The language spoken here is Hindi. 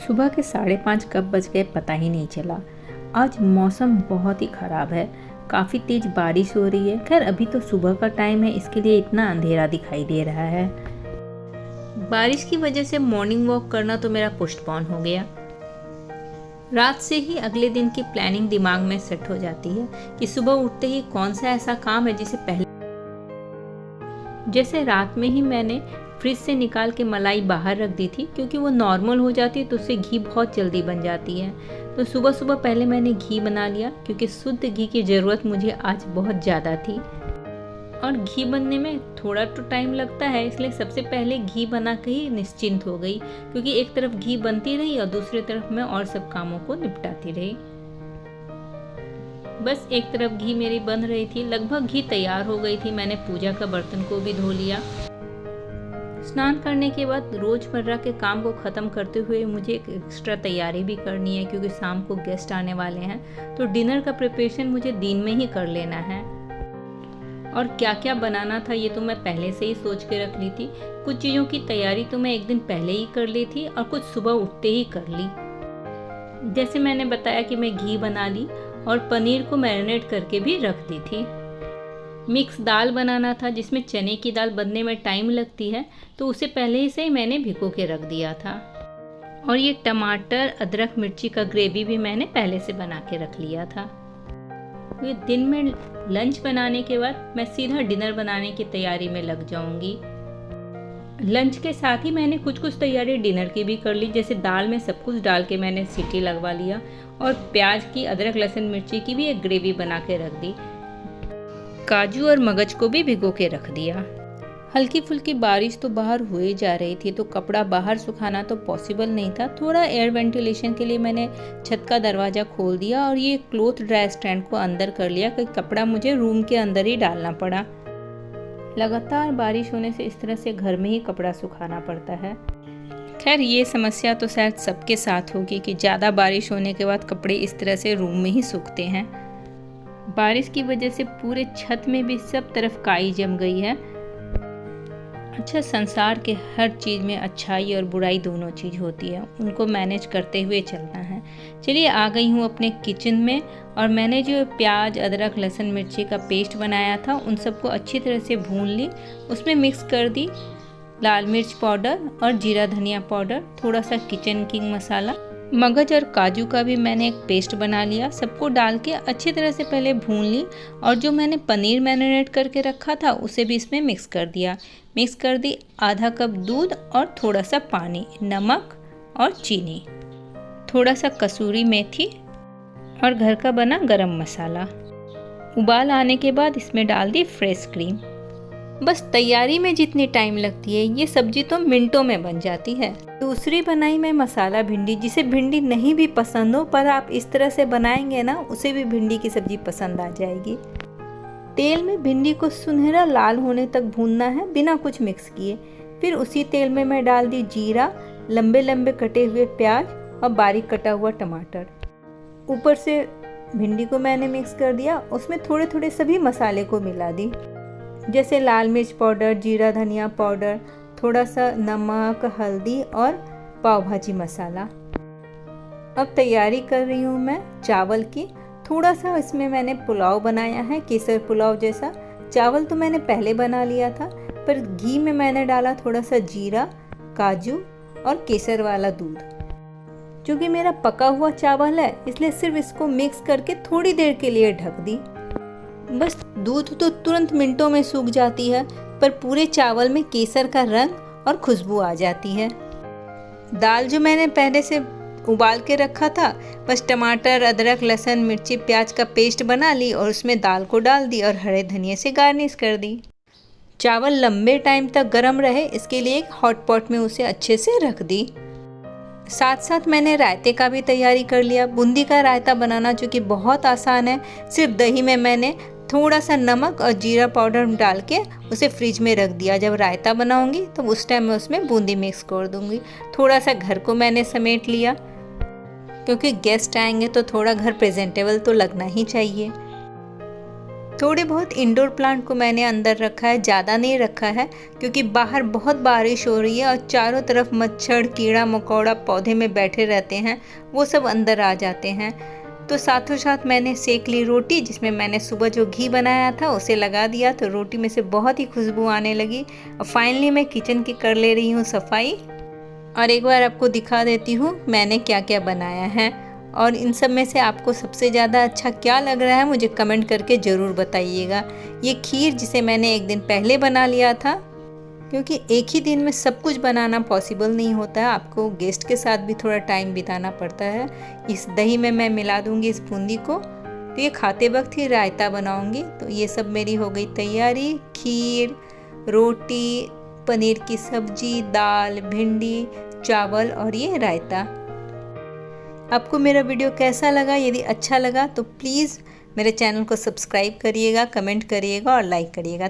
सुबह के 5:30 कब बज गए पता ही नहीं चला। आज मौसम बहुत ही ख़राब है, काफ़ी तेज़ बारिश हो रही है। खैर अभी तो सुबह का टाइम है, इसके लिए इतना अंधेरा दिखाई दे रहा है। बारिश की वजह से मॉर्निंग वॉक करना तो मेरा पोस्टपोन हो गया। रात से ही अगले दिन की प्लानिंग दिमाग में सेट हो जाती है कि सुबह उठते ही कौन सा ऐसा काम है जिसे पहले, जैसे रात में ही मैंने फ्रिज से निकाल के मलाई बाहर रख दी थी, क्योंकि वो नॉर्मल हो जाती है तो उससे घी बहुत जल्दी बन जाती है। तो सुबह सुबह पहले मैंने घी बना लिया, क्योंकि शुद्ध घी की ज़रूरत मुझे आज बहुत ज़्यादा थी। और घी बनने में थोड़ा तो टाइम लगता है, इसलिए सबसे पहले घी बना के ही निश्चिंत हो गई, क्योंकि एक तरफ घी बनती रही और दूसरी तरफ मैं और सब कामों को निपटाती रही। बस एक तरफ घी मेरी बन रही थी, लगभग घी तैयार हो गई थी। मैंने पूजा का बर्तन को भी धो लिया। स्नान करने के बाद रोज़मर्रा के काम को ख़त्म करते हुए मुझे एक एक्स्ट्रा तैयारी भी करनी है, क्योंकि शाम को गेस्ट आने वाले हैं। तो डिनर का प्रिपरेशन मुझे दिन में ही कर लेना है। और क्या क्या बनाना था ये तो मैं पहले से ही सोच के रख ली थी। कुछ चीज़ों की तैयारी तो मैं एक दिन पहले ही कर ली थी और कुछ सुबह उठते ही कर ली। जैसे मैंने बताया कि मैं घी बना ली और पनीर को मैरिनेट करके भी रख दी थी। मिक्स दाल बनाना था, जिसमें चने की दाल बनने में टाइम लगती है, तो उसे पहले ही से ही मैंने भिगो के रख दिया था। और ये टमाटर अदरक मिर्ची का ग्रेवी भी मैंने पहले से बना के रख लिया था। ये दिन में लंच बनाने के बाद मैं सीधा डिनर बनाने की तैयारी में लग जाऊंगी। लंच के साथ ही मैंने कुछ तैयारी डिनर की भी कर ली, जैसे दाल में सब कुछ डाल के मैंने सीटी लगवा लिया और प्याज की, अदरक लहसुन मिर्ची की भी एक ग्रेवी बना के रख दी। काजू और मगज को भी भिगो के रख दिया। हल्की फुल्की बारिश तो बाहर हो ही जा रही थी, तो कपड़ा बाहर सुखाना तो पॉसिबल नहीं था। थोड़ा एयर वेंटिलेशन के लिए मैंने छत का दरवाज़ा खोल दिया और ये क्लॉथ ड्राई स्टैंड को अंदर कर लिया, क्योंकि कपड़ा मुझे रूम के अंदर ही डालना पड़ा। लगातार बारिश होने से इस तरह से घर में ही कपड़ा सुखाना पड़ता है। खैर ये समस्या तो शायद सबके साथ होगी कि ज़्यादा बारिश होने के बाद कपड़े इस तरह से रूम में ही सूखते हैं। बारिश की वजह से पूरे छत में भी सब तरफ काई जम गई है। अच्छा, संसार के हर चीज़ में अच्छाई और बुराई दोनों चीज़ होती है, उनको मैनेज करते हुए चलना है। चलिए आ गई हूँ अपने किचन में, और मैंने जो प्याज अदरक लहसुन मिर्ची का पेस्ट बनाया था उन सबको अच्छी तरह से भून ली। उसमें मिक्स कर दी लाल मिर्च पाउडर और जीरा धनिया पाउडर, थोड़ा सा किचन किंग मसाला, मगज और काजू का भी मैंने एक पेस्ट बना लिया। सबको डाल के अच्छी तरह से पहले भून ली, और जो मैंने पनीर मैरिनेट करके रखा था उसे भी इसमें मिक्स कर दिया। मिक्स कर दी आधा कप दूध और थोड़ा सा पानी, नमक और चीनी, थोड़ा सा कसूरी मेथी और घर का बना गरम मसाला। उबाल आने के बाद इसमें डाल दी फ्रेश क्रीम। बस तैयारी में जितनी टाइम लगती है ये सब्जी तो मिनटों में बन जाती है। दूसरी बनाई मैं मसाला भिंडी, जिसे भिंडी नहीं भी पसंद हो पर आप इस तरह से बनाएंगे ना, उसे भी भिंडी की सब्जी पसंद आ जाएगी। तेल में भिंडी को सुनहरा लाल होने तक भूनना है बिना कुछ मिक्स किए। फिर उसी तेल में मैं डाल दी जीरा, लंबे लंबे कटे हुए प्याज और बारीक कटा हुआ टमाटर। ऊपर से भिंडी को मैंने मिक्स कर दिया, उसमें थोड़े थोड़े सभी मसाले को मिला दी, जैसे लाल मिर्च पाउडर, जीरा धनिया पाउडर, थोड़ा सा नमक, हल्दी और पाव भाजी मसाला। अब तैयारी कर रही हूँ मैं चावल की। थोड़ा सा इसमें मैंने पुलाव बनाया है, केसर पुलाव जैसा। चावल तो मैंने पहले बना लिया था, पर घी में मैंने डाला थोड़ा सा जीरा, काजू और केसर वाला दूध। जो कि मेरा पका हुआ चावल है, इसलिए सिर्फ इसको मिक्स करके थोड़ी देर के लिए ढक दी। बस दूध तो तुरंत मिनटों में सूख जाती है, पर पूरे चावल में केसर का रंग और खुशबू आ जाती है। दाल जो मैंने पहले से उबाल के रखा था, बस टमाटर अदरक लहसुन मिर्ची प्याज का पेस्ट बना ली और उसमें दाल को डाल दी और हरे धनिए से गार्निश कर दी। चावल लंबे टाइम तक गर्म रहे, इसके लिए एक हॉट पॉट में उसे अच्छे से रख दी। साथ साथ मैंने रायते का भी तैयारी कर लिया। बूंदी का रायता बनाना जो कि बहुत आसान है, सिर्फ दही में मैंने थोड़ा सा नमक और जीरा पाउडर डाल के उसे फ्रिज में रख दिया। जब रायता बनाऊंगी तो उस टाइम मैं उसमें बूंदी मिक्स कर दूंगी। थोड़ा सा घर को मैंने समेट लिया, क्योंकि गेस्ट आएंगे तो थोड़ा घर प्रेजेंटेबल तो लगना ही चाहिए। थोड़े बहुत इंडोर प्लांट को मैंने अंदर रखा है, ज़्यादा नहीं रखा है क्योंकि बाहर बहुत बारिश हो रही है और चारों तरफ मच्छर कीड़ा मकोड़ा पौधे में बैठे रहते हैं, वो सब अंदर आ जाते हैं। तो साथों साथ मैंने सेक ली रोटी, जिसमें मैंने सुबह जो घी बनाया था उसे लगा दिया, तो रोटी में से बहुत ही खुशबू आने लगी। और फाइनली मैं किचन की कर ले रही हूँ सफाई और एक बार आपको दिखा देती हूँ मैंने क्या क्या बनाया है और इन सब में से आपको सबसे ज़्यादा अच्छा क्या लग रहा है मुझे कमेंट करके ज़रूर बताइएगा। ये खीर जिसे मैंने एक दिन पहले बना लिया था, क्योंकि एक ही दिन में सब कुछ बनाना पॉसिबल नहीं होता है, आपको गेस्ट के साथ भी थोड़ा टाइम बिताना पड़ता है। इस दही में मैं मिला दूँगी इस बूंदी को, तो ये खाते वक्त ही रायता बनाऊँगी। तो ये सब मेरी हो गई तैयारी, खीर, रोटी, पनीर की सब्जी, दाल, भिंडी, चावल और ये रायता। आपको मेरा वीडियो कैसा लगा? यदि अच्छा लगा तो प्लीज़ मेरे चैनल को सब्सक्राइब करिएगा, कमेंट करिएगा और लाइक करिएगा।